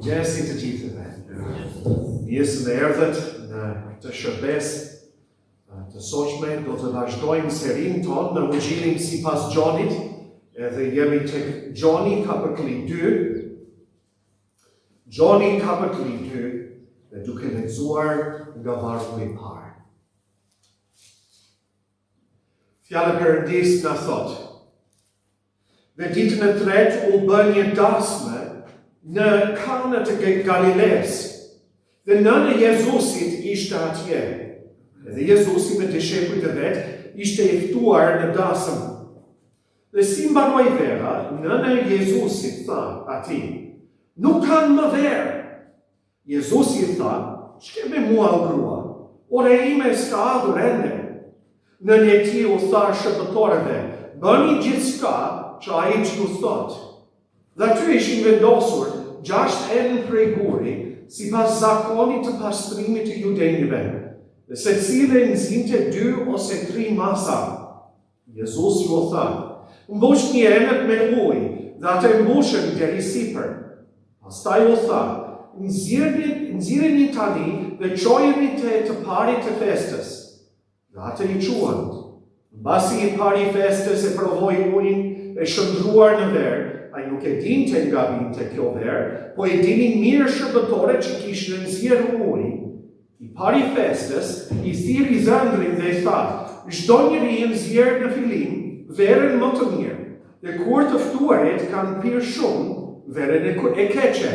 Gjesi të gjithëve. Mirë se erdhët në këtë shërbes të sotshme, do të vazhdojmë serinë tonë në Ungjillin sipas Gjonit, edhe jemi tek Gjoni kapitulli 2. Gjoni kapitulli 2 dhe duke lexuar nga vargu i parë. Fjala e Perëndisë na thot: Dhe ditën e tretë u bë një dasmë në Kana të Galiles, dhe nëna e Jezusit ishte atje. Edhe Jezusi me dishepujt e vet ishte i ftuar në dasëm. Dhe si mbaroi vera, nëna e Jezusit tha atij: Nuk kanë më verë. Jezusi tha: Ç'ke me mua o grua? Ora ime s'ka ardhur ende. Nëna e tij u tha shërbëtorëve: Bëni gjithçka që ai t'ju thot. Dhe aty ishin vendosur 6 enë prej guri, sipas zakonit të pastrimit të judenjve, dhe secili nxinte 2 ose 3 masa. Jezusi u tha: Mbushni enët me ujë, dhe atë mbushën deri sipër. Pastaj u tha: Nxirreni tani dhe çojeni të parit të festës. Dhe atë i quan. Mbasi i pari i festës e provoi ujin e shndruar në verë, ai nuk e dinte nga vinte kjo verë, po e dinin mirë shërbëtorët që kishin nxjerrë ujin. I pari i festës i thiri zëndrin dhe i tha: Çdo njeri nxjerr në fillim verën më të mirë, dhe kur të ftuarit kanë pirë shumë, verën e keqe,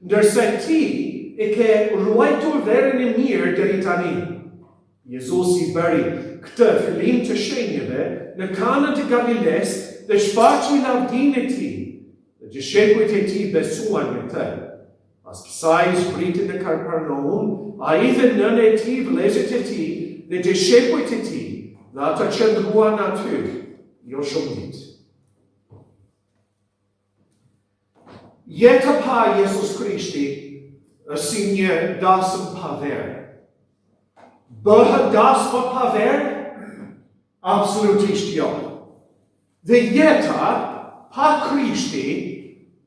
ndërsa ti e ke ruajtur verën e mirë deri tani. Jezusi bëri këtë fillim të shenjave në Kana të Galiles dhe shfaqi lavdinë e tij, dhe dishepujt e tij besuan në të. Pas kësaj zbriti në Kapernaum, ai dhe nëna e tij, vëllezërit e tij dhe dishepujt e tij, dhe ata qëndruan aty jo shumë ditë. Jeta pa Jezus Krishti është si një dasëm pa verë. Bëhet dasma pa verë? Absolutisht jo. Dhe jeta pa Krishti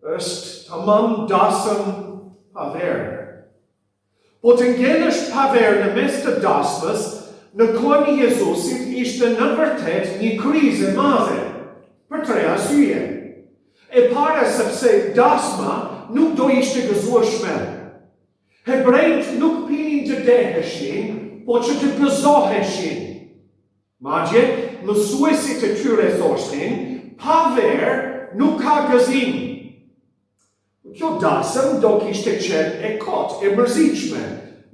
është tamam dasëm pa verë. Po të ngelesh pa verë në mes të dasmës, në kohën e Jezusit ishte në vërtet një krizë e madhe, për 3 arsye. E para sepse dasma nuk do ishte gëzueshme. Hebrejt nuk pinin të deheshin, po që të gëzoheshin. Madje, mësuesit e tyre thoshin: pa verë nuk ka gëzim. Kjo dasëm do kishte qenë e kot, e mërzitshme,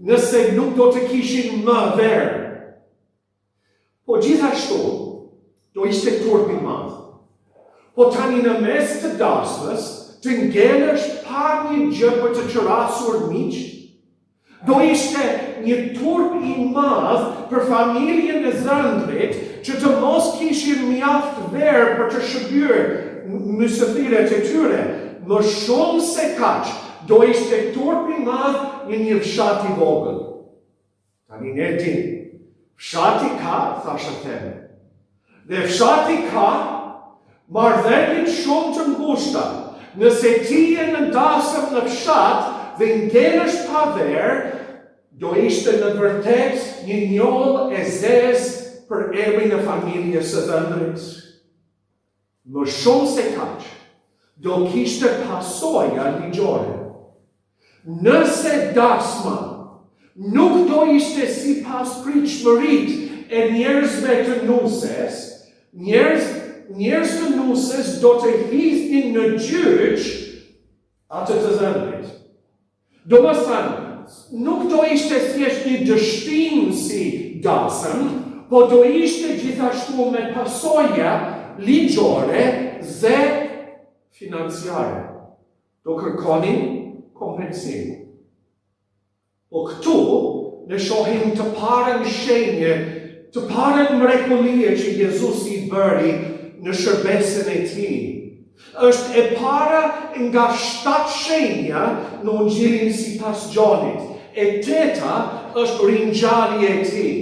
nëse nuk do të kishin më verë. Po gjithashtu, do ishte turp i madh. Po tani në mes të dasmës, të ngelesh pa një gjë për të qërasur miq, do ishte një turp i madh për familjen e zëndrit që të mos kishin mjaft verë për të shërbyer mysëfiret e tyre. Më shumë se kaq, do ishte turp i madh në një fshat i vogël. Tani ne di, fshati ka, thashë theme. Dhe fshati ka marrëdhënie shumë të ngushta. Nëse ti je në dasëm në fshat dhe ngelesh pa verë, do ishte në vërtet një njoll e zezë për emrin e familjes së dhëndrit. Më shumë se kaq, do kishte pasoja ligjore. Nëse dasma nuk do ishte sipas pritshmëritë e njerëzve të nuses, njerëz të nuses do të hidhnin në gjyq atë të dhëndrit. Domethënë, nuk do ishte thjesht një dështim si dasëm, po do ishte gjithashtu me pasoja ligjore dhe financiare. Do kërkonin kompensim. Po këtu ne shohim të parën shenje, të parën mrekullie që Jezusi i bëri në shërbesën e tij. Është e para nga 7 shenja në Ungjillin sipas Gjonit. E 8 është ringjallja e tij.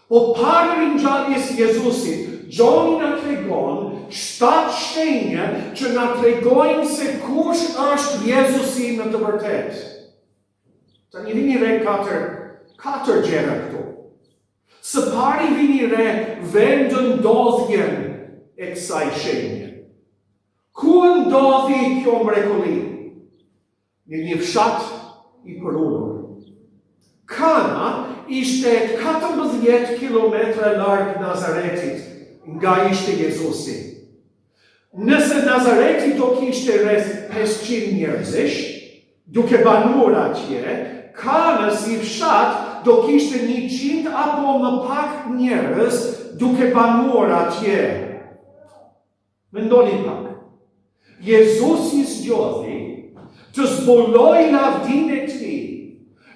Po para ringjalljes së Jezusit Gjoni na tregon 7 shenja që na tregojnë se kush është Jezusi në të vërtet. Tani vini re 4 gjëra këtu. Së pari vini re vendëndodhjen e kësaj shenje. Ku ndodhi kjo mrekulli? Në një fshat i përulur. Kana ishte 14 kilometra larg Nazaretit nga ishte Jezusi. Nëse Nazareti do kishte rreth 500 njerëzish, duke banuar atje, Kana si fshat do kishte 100 apo më pak njerëz duke banuar atje. Mendoni pak. Jezusi zgjodhi të zbuloj lavdinë e tij.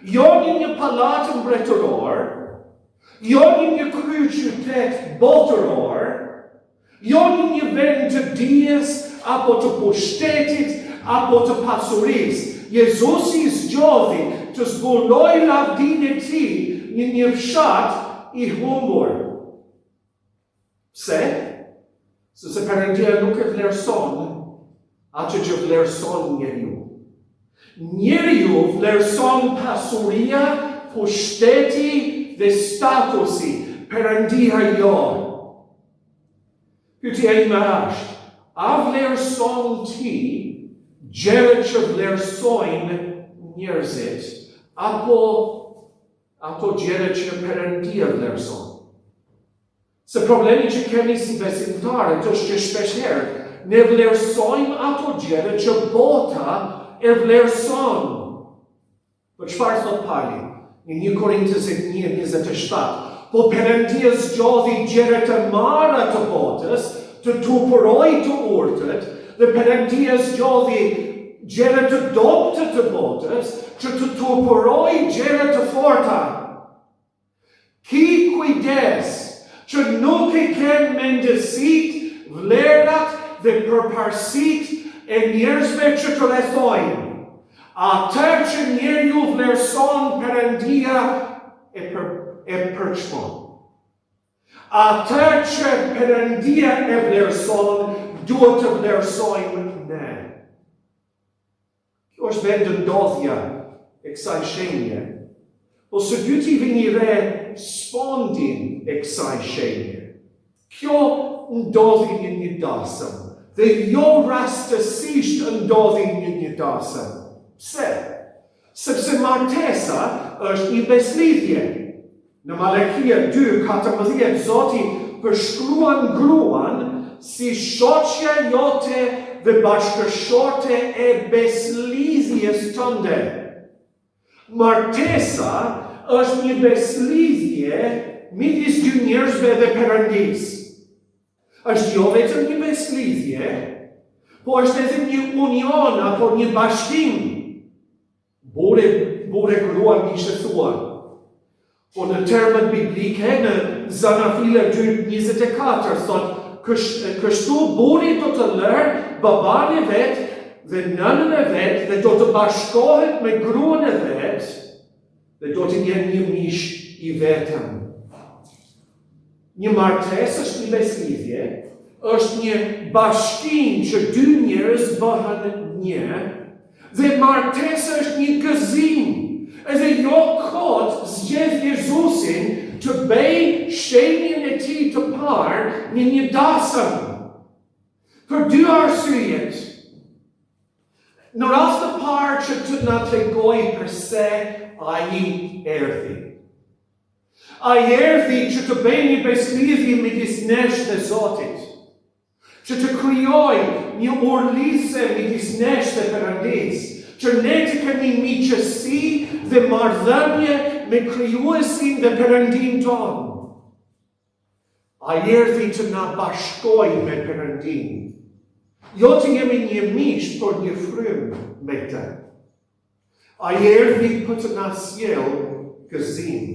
Jo në një palat mbretëror, jo në një kryeqytet botëror, jo në një vend të dijes, apo të pushtetit, apo të pasurisë. Jezusi zgjodhi të zbuloj lavdinë e tij në një fshat i humbur. Pse? Sepse Perëndia nuk e vlerëson atë që vlerëson njeriu. Njeriu vlerëson pasuria, pushteti dhe statusi. Perëndia jo. Pyetja ime është, a vlerëson ti gjërat që vlerësojnë njerëzit, apo ato gjërat që Perëndia vlerëson? Se problemi që kemi si besimtarë është që shpeshherë ne vlerësojmë ato gjëra që bota e vlerëson. Po çfarë thot Pali? Në 1 Korintës 1:27. Po Perëndia zgjodhi gjërat e marra të botës, të tupëroj të urtët, dhe Perëndia zgjodhi gjërat të dobta të botës, që të tupëroj gjërat të forta. Ki kujdes që nuk e ken mendësit, vlerat dhe përparësit e njerëzve që të rrethojnë. Atë që njeriu vlerëson, Perëndia e përçmon. Atë që Perëndia e vlerëson, duhet të vlerësojmë ne. Kjo është vendëndodhja e kësaj shenje. Po së dyti vini re sfondin e kësaj shenje. Kjo ndodhi në një dasëm, dhe jo rastësisht ndodhi në një dasëm. Pse? Sepse martesa është një beslidhje. Në Malekia 2:14 Zoti përshkruan gruan si shoqja jote dhe bashkëshorte e beslidhjes tënde. Martesa është një beslidhje midis dy njerëzve dhe Perëndisë. Është jo vetëm një beslidhje, po është edhe një union apo një bashkim. Bure grua kishte thuar. Po në termet biblike, në Zanafila 2:24, thot, kështu buri do të lërë baban e vetë dhe nënën e vetë dhe do të bashkohet me gruan e vetë dhe do të jenë një mish i vetëm. Një martesë është një beslidhje, është një bashkim që dy njerëz bëhen një, dhe martesa është një gëzim. Edhe jo kot zgjedh Jezusin të bëj shenjën e tij të parë në një dasëm. Për dy arsyet. Në rast të parë që të na tregoj përse ai erdhi. Ai erdhi që të bëjë një beslidhje midis nesh dhe Zotit. Që të krijoj një urlisë midis nesh dhe Perëndisë. Që ne të kemi miqësi dhe marrëdhënie me krijuesin dhe Perëndin tonë. Ai erdhi që na bashkojë me Perëndin. Jo të jemi një mish, por një frym me të. Ai erdhi për të na sjellë gëzim.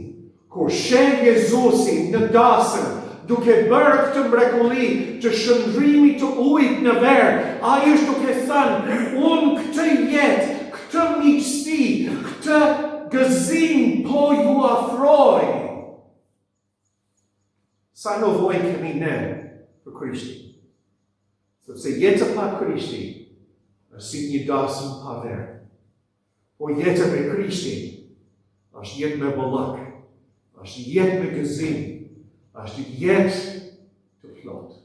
Kur sheh Jezusin në dasëm, duke bërë këtë mrekulli të shëndrimit të ujit në verë, ai është duke thënë, unë këtë jetë, këtë miqësi, këtë gëzim po ju afroj. Sa nevojë kemi ne për Krishtin. Sepse jeta pa Krishti është si një dasëm pa verë. Po jeta me Krishtin është jetë me bollak, është jetë me gëzim, është jetë të plot.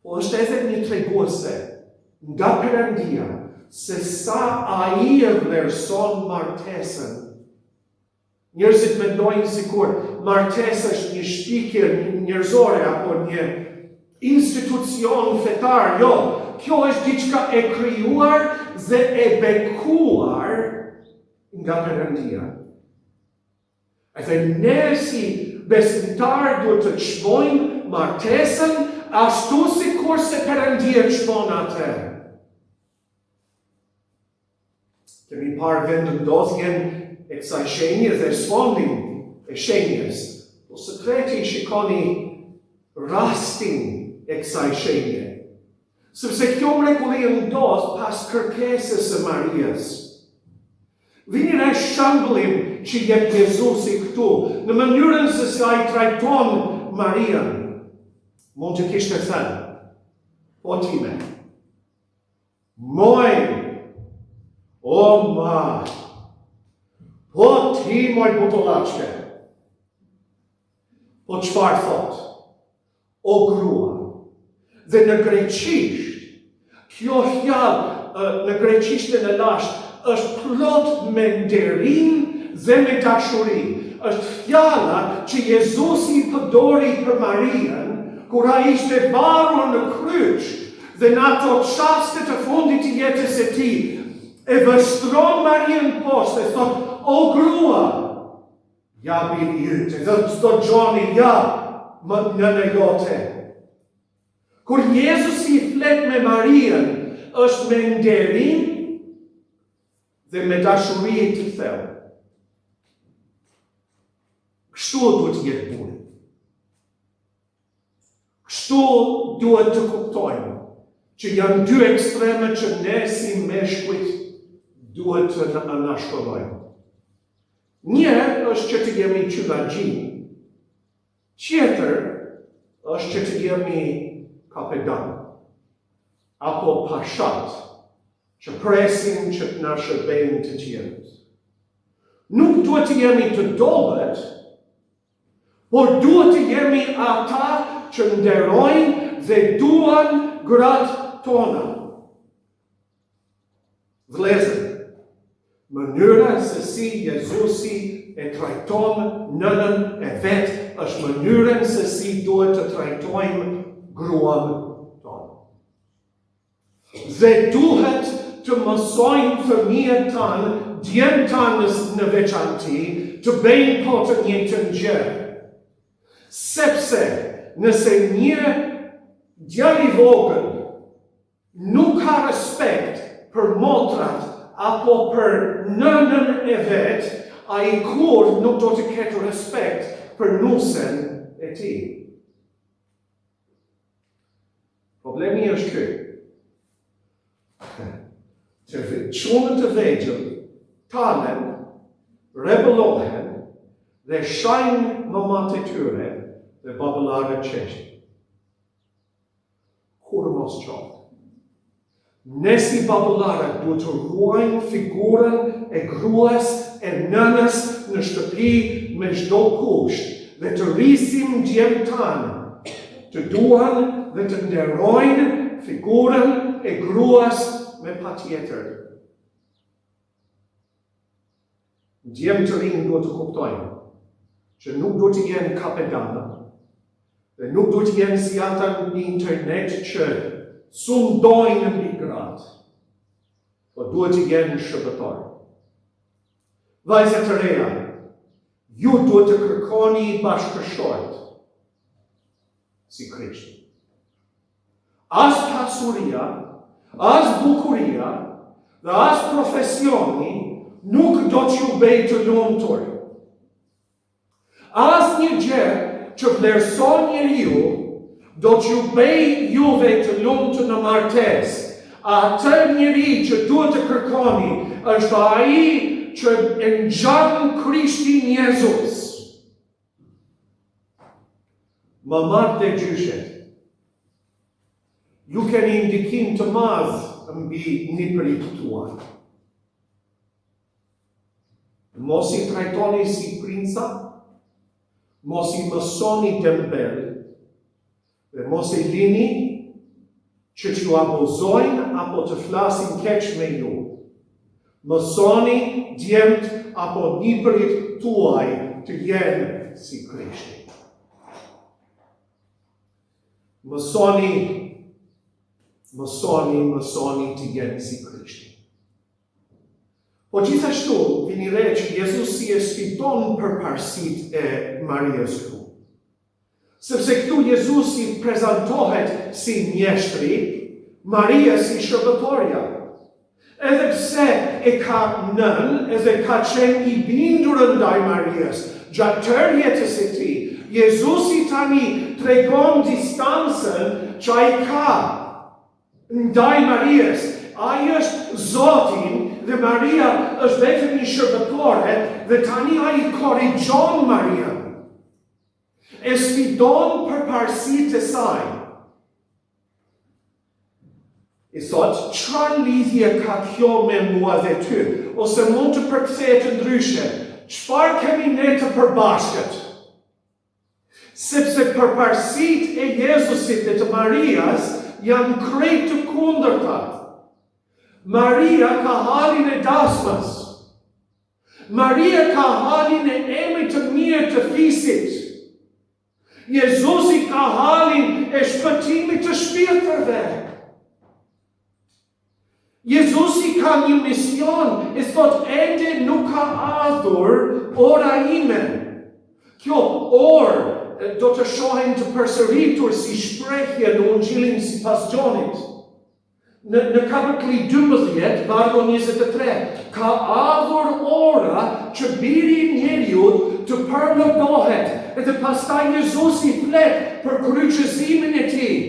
Po është edhe një treguese nga Perëndia se sa ai e vlerëson martesën. Njerëzit mendojnë sikur martesa është një shpikje njerëzore apo një institucion fetar. Jo, kjo është diçka e krijuar dhe e bekuar nga Perëndia. Edhe ne si besimtar duhet të çmojmë martesën ashtu sikur se Perëndia çmon atë. Kemi parë vendosjen e kësaj shenje dhe sfondin e shenjes. Po së treti shikoni rastin e kësaj shenje. Sepse kjo mrekulli ndodh pas kërkesës së Marias. Vini në shembullim që jep Jezusi këtu, në mënyrën se si ai trajton Marian. Mund të kishte thënë, po time, moj, o ma, po ti moj butollaqke. Po çfarë thot? O grua. Dhe në greqisht, kjo fjalë në greqishtën e lashtë është plot me nderim dhe me dashuri. Është fjala që Jezusi përdori për Marian kur ai ishte varur në kryq dhe në ato çaste të fundit të jetës së tij e vështron Marian poshtë e thot, o grua, ja biri yte, dhe të gjoni, ja, më nënë jote. Kur Jezusi flet me Marian, është me nderim dhe me dashuri të thellë. Kështu duhet të jetë burri. Kështu duhet të kuptojmë që janë dy ekstreme që ne si meshkujt duhet të anashkollojmë. Një është që të jemi qyllagjin, tjetër është që të jemi kapedan, apo pashat, që presin që të na shërbejnë të tjerët. Nuk duhet të jemi të dobët, por duhet të jemi ata që nderojnë dhe duan gratë tona. Vëllezër, mënyra se si Jezusi e trajton nënën e vet është mënyrën se si duhet të trajtojmë gruan tonë. Dhe duhet të mësojmë fëmijët tanë, djemt tanë në veçanti, të bëjnë po të njëjtën gjë. Sepse nëse një djalë i vogël nuk ka respekt për motrat apo për nënën e vet, ai kur nuk do të ketë respekt për nusen e tij. Problemi është ky. Që çunët e vegjël talen, rebellohen dhe shajnë mamat e tyre dhe baballarët qeshin. Kur mos qoftë. Ne si baballarët duhet të ruajmë figurën e gruas e nënës në shtëpi me çdo kusht dhe të rrisim djemt tanë të duan dhe të nderojnë figurën e gruas me patjetër. Djemt të rinj duhet të kuptojnë që nuk duhet të jenë kapedana dhe nuk duhet të jenë si ata në internet që sundojnë mbi gratë, po duhet të jenë shërbëtor. Vajzat e reja, ju duhet të kërkoni bashkëshort si Krishti. As pasuria, as bukuria dhe as profesioni nuk do t'ju bëjë të lumtur. As një gjë që vlerëson njeriu do t'ju bëjë juve të lumtur në martesë. Atë njeri që duhet të kërkoni është ai që e ngjan Krishtin Jezus. më marrë dhe gjyshet. Ju keni ndikim të madh mbi nipërit tuaj. Mos i trajtoni si princa, mos i mësoni dembel, dhe mos i lini që t'ju abuzojnë apo të flasin keq me ju. Mësoni djemt apo nipërit tuaj të jenë si Krishti. Mësoni të jenë si Krishti. Po gjithashtu, vini re që Jezusi e sfidon përparësit e Marias këtu. Sepse këtu Jezusi prezentohet si mjeshtri, Maria si shërbëtorja. Edhe pse e ka nën, edhe ka qenë i bindur ndaj Marias, gjatë tërë jetës e tij, Jezusi tani tregon distancën që ai ka ndaj Marias. Ai është Zotin dhe Maria është vetëm një shërbëtore dhe tani ai korrigjon Maria. E sfidon përparësitë e saj. I thot, çfarë lidhje ka kjo me mua dhe ty? Ose mund të përkthehet ndryshe, çfarë kemi ne të përbashkët? Sepse përparësitë e Jezusit dhe të Marias janë krejt të kundërta. Maria ka halin e dasmës. Maria ka halin e emrit të mirë të fisit. Jezusi ka halin e shpëtimit të shpirtërve. Jezusi ka një mision, e thot ende nuk ka ardhur ora ime. Kjo orë do të shohen të përsëritur si shprehje në Ungjillin sipas Gjonit. Në Kapitulli 12, vargu 23, ka ardhur ora që biri i njeriut të përmendohet, edhe pastaj Jezusi flet për kryqëzimin e tij.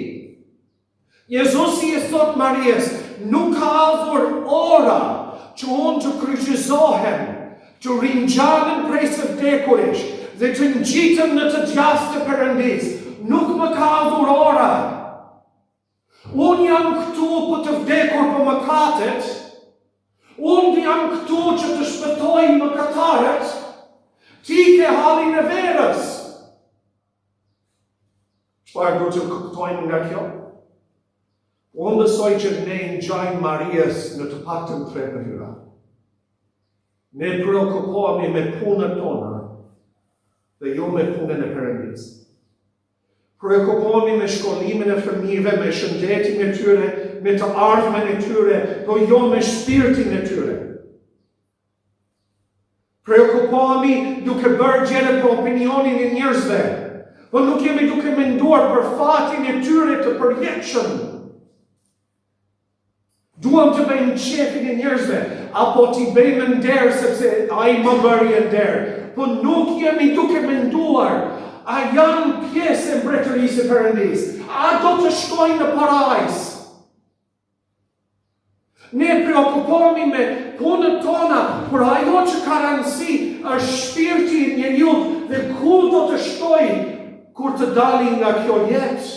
Jezusi e thot Marias, nuk ka ardhur ora që unë të kryqëzohem, të ringjallen prej së vdekuris dhe të ngjitem në të djathtë të Perëndis. Nuk më ka ardhur ora. Unë jam këtu për të vdekur për mëkatet. Unë jam këtu që të shpëtoj mëkatarët. Ti ke halin e verës. Çfarë do të kuptojmë nga kjo? Unë besoj që ne ngjajmë Marias në të paktën 3 mënyra. Ne preokupohemi me punën tona dhe jo me punën e Perëndisë. Preokupohemi me shkollimin e fëmijëve, me shëndetin e tyre, me të ardhmen e tyre, po jo me shpirtin e tyre. Preokupohemi duke bërë gjëra për opinionin e njerëzve, po nuk jemi duke menduar për fatin e tyre të përjetshëm. Duam të bëjmë qefin e njerëzve, apo t'i bëjmë nder sepse ai më bëri nder, po nuk jemi duke menduar a janë pjesë e mbretërisë së Perëndisë, a do të shkojnë në parajs. Ne preokupohemi me punën tona, por ajo që ka rëndësi është shpirti i njeriu dhe ku do të shkojë kur të dali nga kjo jetë.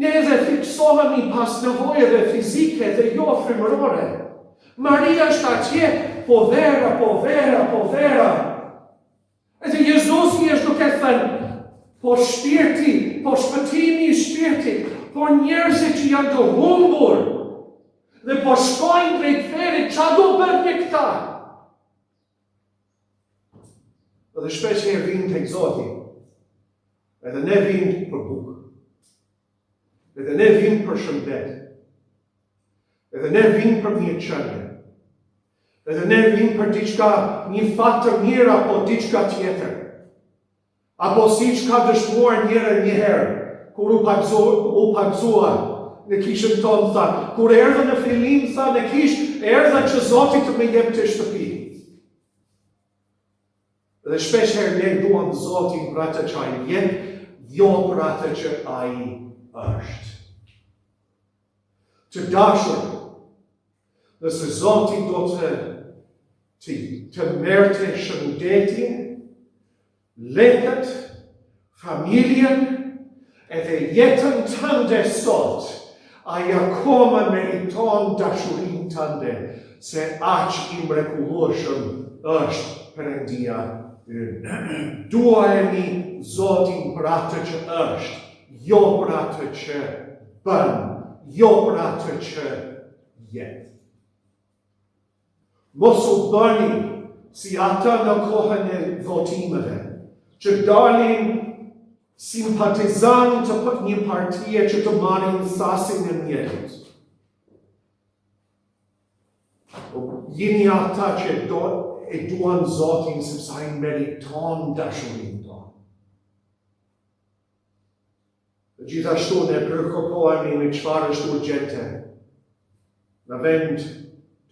Ne edhe fiksohemi pas nevojave fizike dhe jo frymërore. Maria është atje, po vera. Edhe Jezusi është duke thënë, po shpirti, po shpëtimi i shpirtit, po njerëzit që janë të humbur, dhe po shkojnë drejt ferit, ç'a do bëjnë me këta? Edhe shpesh herë vinë tek Zoti, edhe ne vinë për bukë. Edhe ne vim për shëndet. Edhe ne vim për mjeçënie. Edhe ne vim për diçka, një fat të mirë apo diçka tjetër. Apo siç ka dëshmuar një herë, kur u pagzua në kishën tonë, tha, kur erdhën në fillim, tha, në kishë, erdha që Zoti të më jep të shtëpi. Dhe shpesh herë ne duam Zotin për atë që ai jep, jo për atë që ai është. Të dashur, nëse Zoti do të merte shëndetin, letët, familjen, edhe jetën tënde sot, ai akoma meriton dashurin tënde, se aq I mrekullueshëm është Perëndia ynë. Duajeni Zotin për atë që është, jo për atë që bën, jo për atë që jetë. Mos u bëni si ata në kohën e votimeve, që dalin simpatizant të një partie që të marrin sasin e njerëz. Jeni ata që e duan Zotin sepse ai meriton dashurinë tonë. Gjithashtu ne preokupohemi me çfarë është urgjente. Në vend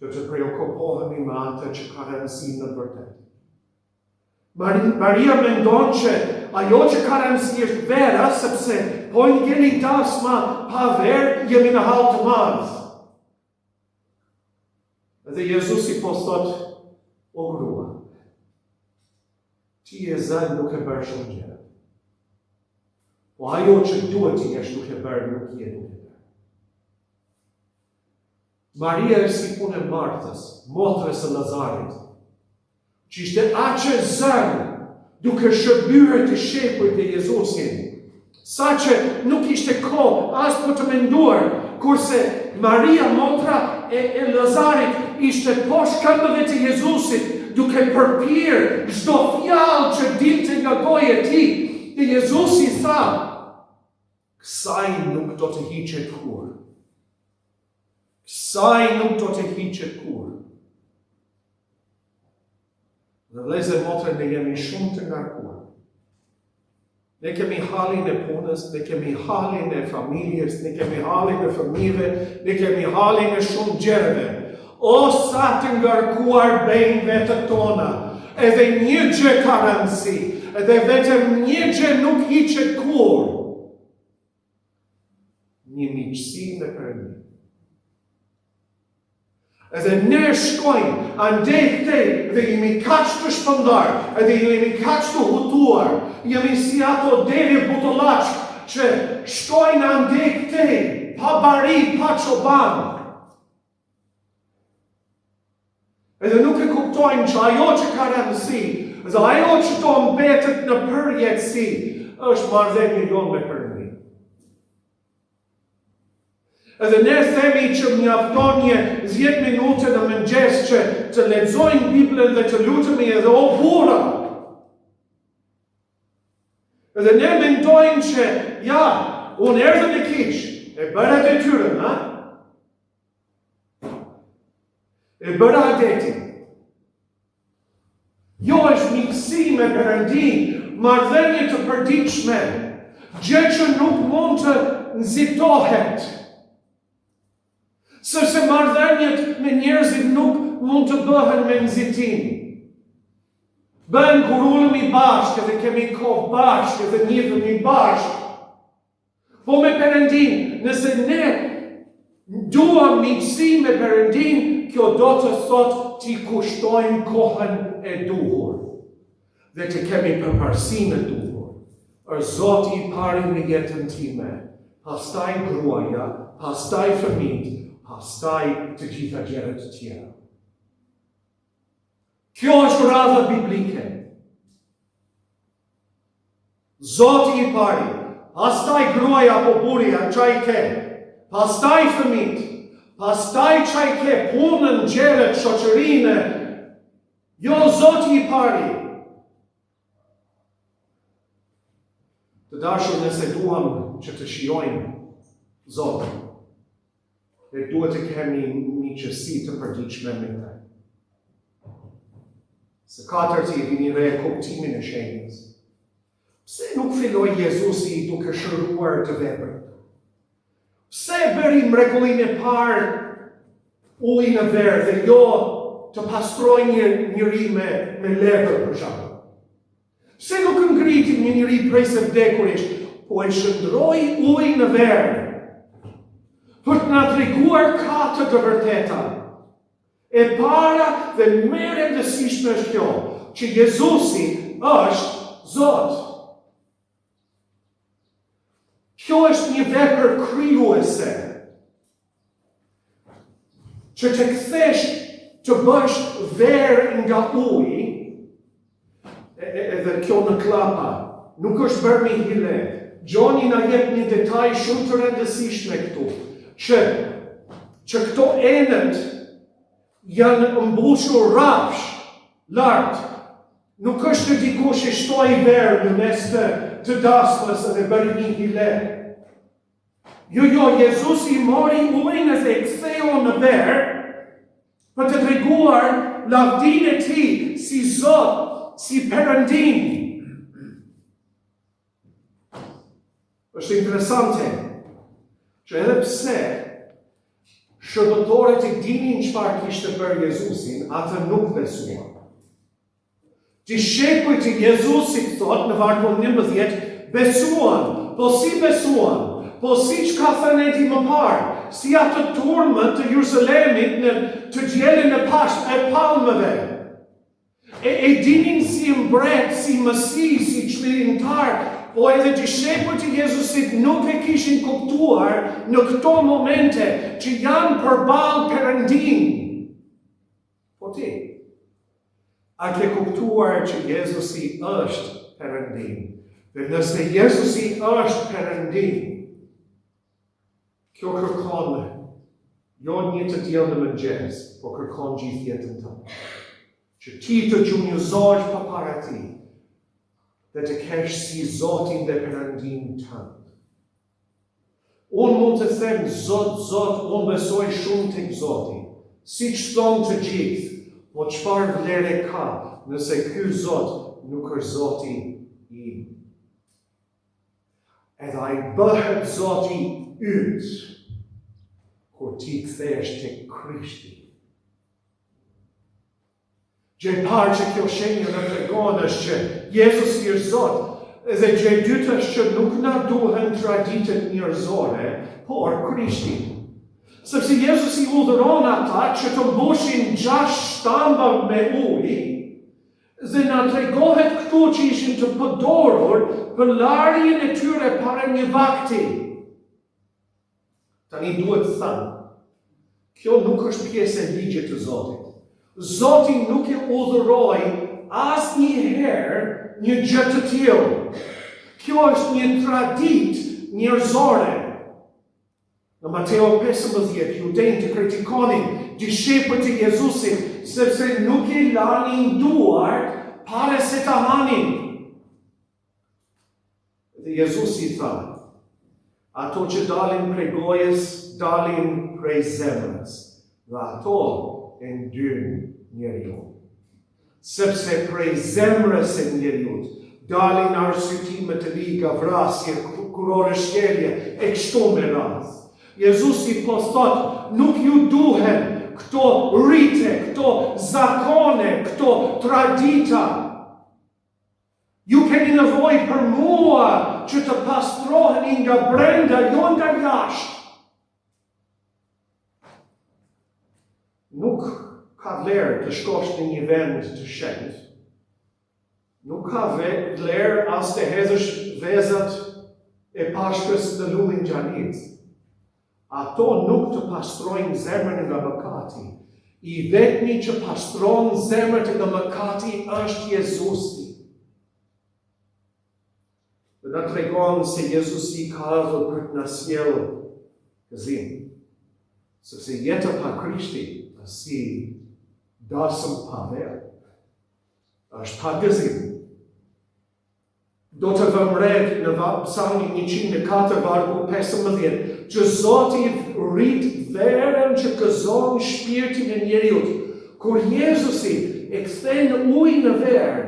të preokupohemi me atë që ka rëndësi në vërtet. Maria mendon që ajo që ka rëndësi është vera, sepse po I keni dasma pa verë, jemi në hall të madh. Dhe Jezusi po thot, o grua, ti e zënë nuk e bërë shumë gjëra. Po ajo që duhet ti jesh duke bërë, nuk je duke bërë. Maria është si punë e Martës, motrës së Lazarit, që ishte aqe zënë duke shërbyer të shepujt e Jezusin, sa që nuk ishte kohë as për të menduar, kurse Maria, motra e Lazarit, ishte poshtë këmbëve të Jezusit, duke përpir çdo fjalë që dilte nga goja e tij. E Jezusi tha, kësaj nuk do të hiqet kur. Kësaj nuk do të hiqet kur. Dhe vëllezër, motra, ne jemi shumë të ngarkuar. Ne kemi halin e punës, ne kemi halin e familjes, ne kemi halin e fëmijëve, ne kemi halin e shumë gjërave. O sa të ngarkuar bëjnë vetët tona, edhe një gjë ka rëndësi, edhe vetëm një gjë nuk hiqet kur. Një miqësi me Perëndin. Edhe ne shkojmë andej këtej dhe jemi kaq të shpëndar, edhe jemi kaq të hutuar, jemi si ato deri butollaç që shkojnë andej këtej, pa bari, pa çoban. Edhe nuk e kuptojnë që ajo që ka rëndësi, dhe ajo që do mbetet në përjetësi, është marrëdhënia jonë me Perëndin. Edhe ne themi që mjafton një 10 minutë në mëngjes që të lexojmë Biblën dhe të lutemi edhe o burra. Edhe ne mendojmë që, ja, unë erdhëm e kish, e bëra detyrën, ha? E bëra adetin. Jo është miqësi me Perëndin, marrëdhënie të përditshme, gjë që nuk mund të nxitohet. Sepse marrëdhëniet me njerëzit nuk mund të bëhen me nxitim. Bën kur ulemi bashkë dhe kemi kohë bashkë dhe njihemi bashkë. Po me Perëndin, nëse ne duam miqësi me Perëndin, kjo do të thotë ti kushtojmë kohën e duhur dhe të kemi përparësinë e duhur. Është Zoti I pari në jetën time, pastaj gruaja, pastaj fëmijët, pastaj të gjitha gjërat të tjera. Kjo është radha biblike. Zoti I pari, pastaj gruaja apo burja çaj ke, pastaj fëmijët, pastaj çaj ke punën, gjërat, shoqërinë. Jo Zoti I pari. Të dashur, nëse duam që të shijojmë Zotin, dhe duhet të kemi miqësi të përditshme me të. Së katërti e vini re kuptimin e shenjës. Pse nuk filloi Jezusi duke shëruar të veprat? Pse bëri mrekullinë e parë ujë në verë dhe jo të pastroj një njeri me lepër për shembull? Pse nuk ngriti një njeri prej së vdekurisht, po e shndroi ujë në verë? Për të na treguar katër të vërteta. E para dhe më e rëndësishme është kjo, që Jezusi është Zot. Kjo është një vepër krijuese. Që të kthesh të bësh verë nga uji, edhe kjo në klapa, nuk është bërë me hile. Gjoni na jep një detaj shumë të rëndësishme këtu, që këto enët janë mbushur rafsh, lartë. Nuk është të dikush e shtoi verë në mes të daspës dhe bëri një hile. Jo, Jezusi mori ujin dhe e ktheu në verë për të treguar lavdinë e tij si Zot, si Perëndim. Është interesante që edhe pse shërbëtorët i dinin çfarë kishte bërë Jezusin, ata nuk besuan. Dishepujt e Jezusit, thot në vargun 11, besuan, po si besuan? Po si që ka thënë Edi më parë, si atë turmë të Jerusalemit në të dielën e palmëve. E dinin si mbret, si Mesi, si çlirimtar, po edhe dishepujt e Jezusit nuk e kishin kuptuar në këto momente që janë përballë Perëndim. Po ti, a ke kuptuar që Jezusi është Perëndim? Dhe nëse Jezusi është Perëndim, kjo kërkon jo një të tillë në mëngjes, po kërkon gjithë jetën tënde. Që ti të gjunjëzohesh përpara tij dhe të kesh si Zotin dhe Perëndim tënd. Unë mund të them Zot, unë besoj shumë tek Zoti, siç thonë të gjithë, po çfarë vlere ka nëse ky Zot nuk është Zoti im? Edhe ai bëhet Zoti yt kur ti kthehesh tek Krishti. Gjë e parë që kjo shenjë në tregon është që Jezusi është Zot, dhe gjë e dytë është që nuk na duhen traditët njerëzore, por Krishti. Sepse Jezusi udhëron ata që të mbushin 6 shtamba me ujë, dhe na tregohet këtu që ishin të përdorur për larjen e tyre para një vakti. Tani duhet të thënë, kjo nuk është pjesë e ligjit të Zotit. Zoti nuk e udhëroi asnjëherë një gjë të tillë. Kjo është një traditë njerëzore. Në Mateo 15, judejnë të kritikonin dishepujt e Jezusit, sepse nuk i lanin duart para se ta hanin. Dhe Jezusi tha, ato që dalin prej gojës, dalin prej zemrës, dhe ato e ndyn njeriu. Sepse prej zemrës e njeriut dalin arsyetime të liga, vrasje, kurore shkelje, e kështu me radhë. Jezusi po thot, nuk ju duhen këto rite, këto zakone, këto tradita. Ju keni nevojë për mua që të pastroheni nga brenda, jo nga jashtë. Nuk ka vlerë të shkosh në një vend të shenjtë. Nuk ka vlerë as të hedhësh vezat e pashkës në lumin xhanit. Ato nuk të pastrojnë zemrën nga mëkati. I vetmi që pastron zemrën nga mëkati është Jezusi. Dhe na tregon se Jezusi ka ardhur për të na sjellë gëzim. Sepse jeta pa Krishti është si dasëm pa verë. Është pa gëzim. Do të vëmret në Psalmin 104, vargu 15, që Zoti rrit verën që gëzon shpirtin e njeriut. Kur Jezusi e kthen ujin në verë,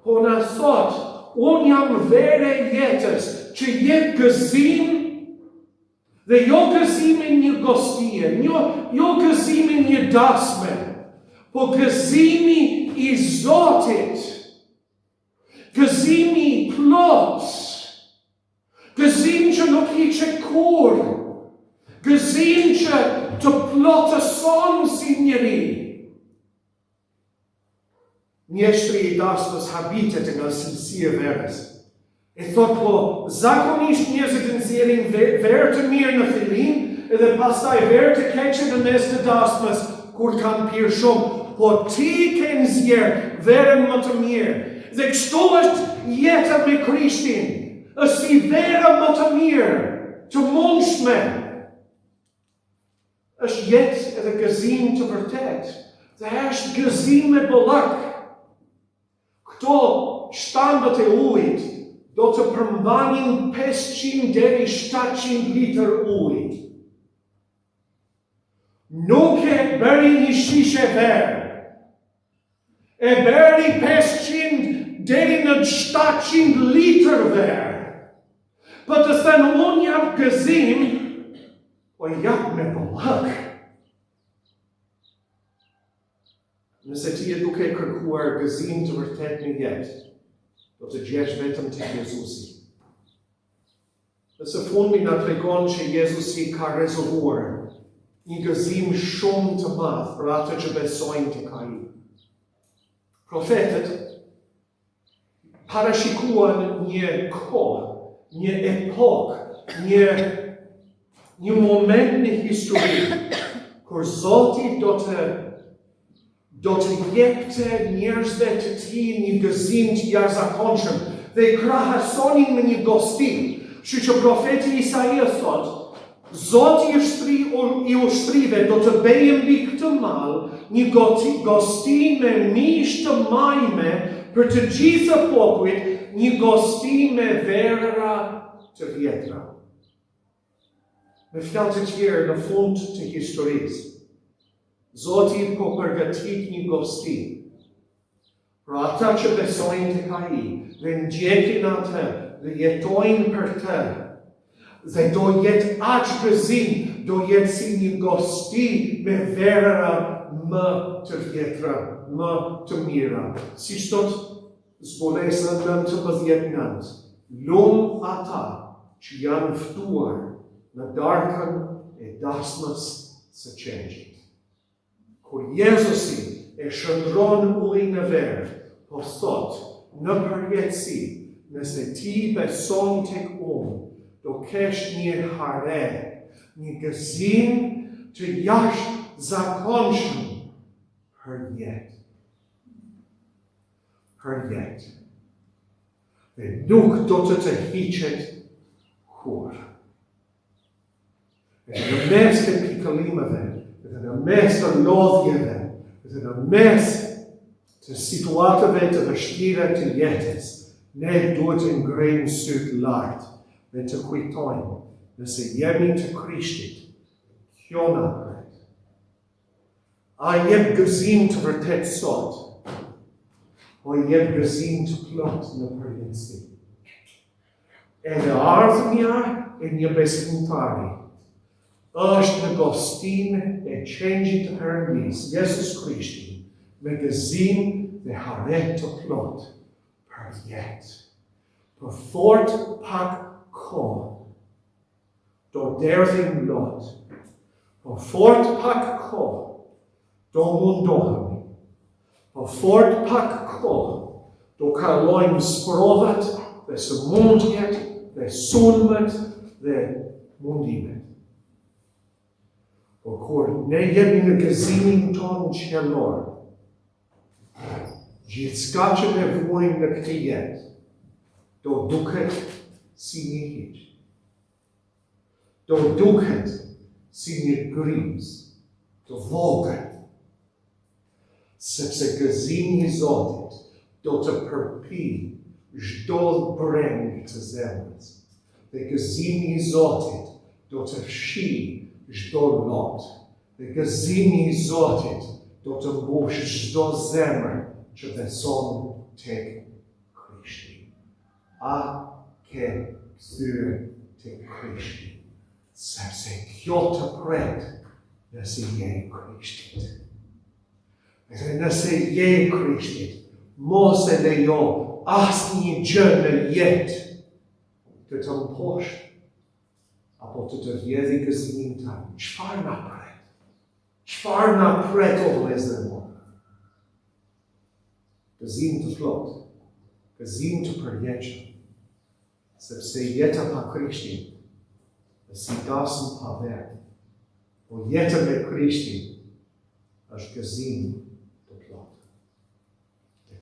po na thot, unë jam verë e jetës, që jep gëzim, dhe jo gëzimin një gostie, jo gëzimin një dasme, po gëzimi i Zotit. Gëzimi i plot, gëzim që nuk hiqet kur, gëzim që të plotëson si njeri. mjeshtri I dasmës habitet nga cilësia e verës. E thot po, zakonisht njerëzit nxjerrin verë të mirë në fillim, edhe pastaj verë të keqe në mes të dasmës kur kanë pirë shumë, po ti ke nxjerr verën më të mirë. Dhe kështu është jeta me Krishtin, është si vera më të mirë, të mundshme. Është jetë edhe gëzim të vërtet, dhe është gëzim me bollak. Këto shtambët e ujit do të përmbanin 500 deri 700 litër ujë. Nuk e bëri një shishe verë. E bëri 500 deri në 700 litër verë. Për të thënë unë jam gëzim, po jam me bollak. Nëse ti e duke kërkuar gëzim të vërtet në jetë, do të gjesh vetëm tek Jezusi. Nëse fundi na tregon që Jezusi ka rezervuar një gëzim shumë të madh për ata që besojnë tek Ai. Profetët parashikuan një kohë, një epokë, një moment në histori kur Zoti do të jepte njerëzve të tij një gëzim të jashtëzakonshëm dhe I krahasonin me një gostim. Kështu që profeti Isaia thot, Zoti I ushtrive do të bëjë mbi këtë mall një gostim me mish të majme për të gjithë popujt, një gostim me verëra të vjetra. Me fjalë të tjerë, në fund të historisë, Zoti po përgatit një gostim për ata që besojnë tek Ai dhe ndjekin atë dhe jetojnë për të. Dhe do jetë aq gëzim, do jetë si një gostim me verëra më të vjetra, më të mira. Siç thot Zbolesa 19:9, lum ata që janë ftuar në darkën e dasmës së qenjit. Kur Jezusi e shëndron ujin e verë, po thot, në përjetësi, nëse ti beson tek unë, do kesh një hare, një gëzim të jashtëzakonshëm për jetë. Për jetë. Dhe nuk do të hiqet kur. Dhe në mes të pikëllimeve, dhe në mes të lodhjeve, dhe në mes të situatave të vështira të jetës, ne duhet të ngrejmë syt lart dhe të kujtojmë nëse jemi të Krishtit, kjo na pret. A jep gëzim të vërtet sot, po jep gëzim të plot në përjetësi. Edhe ardhmja e një besimtari është në gostim e qenjit të Perëndis, Jezus Krishti, me gëzim dhe hare të plot për jetë. Për fort pak kohë, do derdhim lot. Për fort pak kohë, do mundohemi. Për fort pak kohë, do kalojmë sprovat dhe sëmundjet dhe sulmet dhe mundimet. Por kur ne jemi në gëzimin tonë qellor, gjithçka që ne vuajmë në këtë jetë, do duket si një hiç. Do duket si një grimës të vogël. Sepse gëzimi I Zotit do të përpi çdo breng të zemrës. Dhe gëzimi I Zotit do të fshi çdo lot. Dhe gëzimi I Zotit do të mbush çdo zemër që beson tek Krishti. A ke kthyer tek Krishti, sepse kjo të pret nëse je I Krishtit. Dhe nëse je I Krishtit, mos e lejo asnjë gjë në jetë të të mposh apo të vjedhë gëzimin tënd. Çfarë na pret? Çfarë na pret o vëllezër? gëzim të plot, gëzim të përjetshëm, sepse jeta pa Krishtin është si dasëm pa verë, po jeta me Krishtin është gëzim